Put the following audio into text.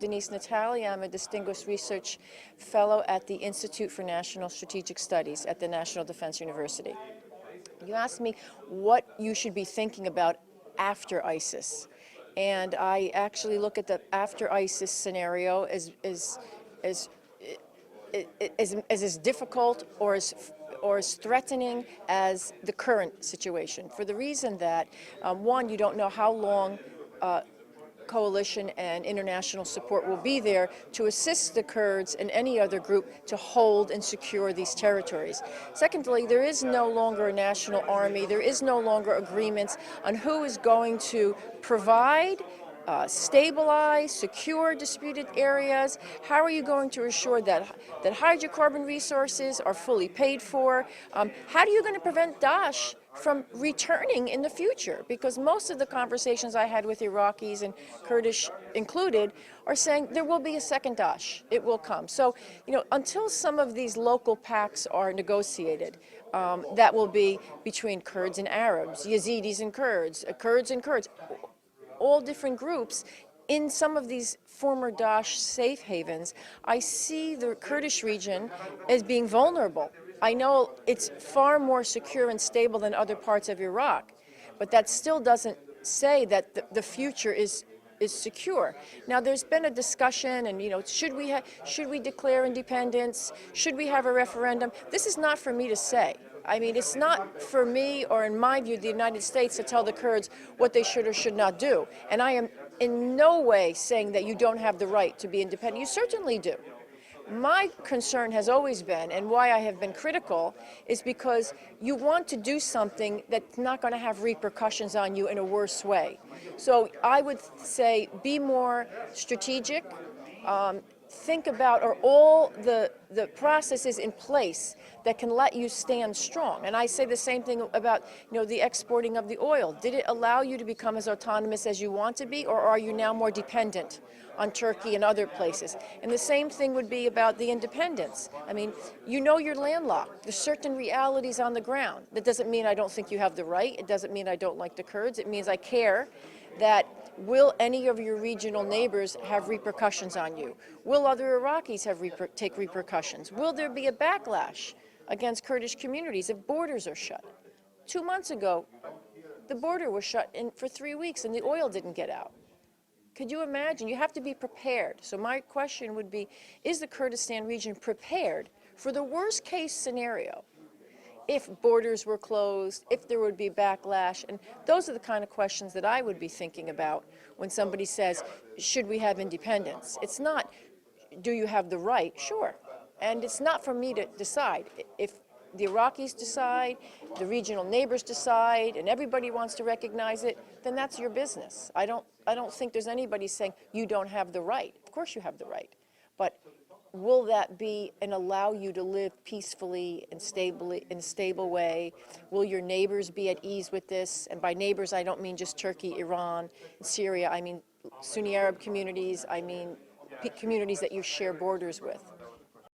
Denise Natali. I'm a distinguished research fellow at the Institute for National Strategic Studies at the National Defense University. You asked me what you should be thinking about after ISIS. And I actually look at the after ISIS scenario as difficult or as threatening as the current situation, for the reason that, one, you don't know how long coalition and international support will be there to assist the Kurds and any other group to hold and secure these territories. Secondly, there is no longer a national army. There is no longer agreements on who is going to provide, stabilize, secure disputed areas. How are you going to assure that hydrocarbon resources are fully paid for? How are you going to prevent Daesh from returning in the future? Because most of the conversations I had with Iraqis, and Kurdish included, are saying there will be a second Daesh. It will come. So, until some of these local pacts are negotiated, that will be between Kurds and Arabs, Yazidis and Kurds, all different groups. In some of these former Daesh safe havens, I see the Kurdish region as being vulnerable. I know it's far more secure and stable than other parts of Iraq, but that still doesn't say that the future is secure. Now, there's been a discussion, and should we declare independence? Should we have a referendum? This is not for me to say. I mean, it's not for me, or in my view, the United States, to tell the Kurds what they should or should not do. And I am in no way saying that you don't have the right to be independent. You certainly do. My concern has always been, and why I have been critical, is because you want to do something that's not going to have repercussions on you in a worse way. So I would say be more strategic. Think about, are all the processes in place that can let you stand strong? And I say the same thing about the exporting of the oil. Did it allow you to become as autonomous as you want to be, or are you now more dependent on Turkey and other places? And the same thing would be about the independence. I mean, you're landlocked. There's certain realities on the ground. That doesn't mean I don't think you have the right. It doesn't mean I don't like the Kurds. It means I care that will any of your regional neighbors have repercussions on you? Will other Iraqis take repercussions? Will there be a backlash against Kurdish communities if borders are shut? 2 months ago, the border was shut for 3 weeks and the oil didn't get out. Could you imagine? You have to be prepared. So my question would be, is the Kurdistan region prepared for the worst case scenario? If borders were closed, if there would be backlash, and those are the kind of questions that I would be thinking about when somebody says, should we have independence? It's not, do you have the right? Sure. And it's not for me to decide. If the Iraqis decide, the regional neighbors decide, and everybody wants to recognize it, then that's your business. I don't think there's anybody saying you don't have the right. Of course you have the right. But will that be and allow you to live peacefully and stably in a stable way? Will your neighbors be at ease with this? And by neighbors, I don't mean just Turkey, Iran, Syria. I mean Sunni Arab communities. I mean communities that you share borders with.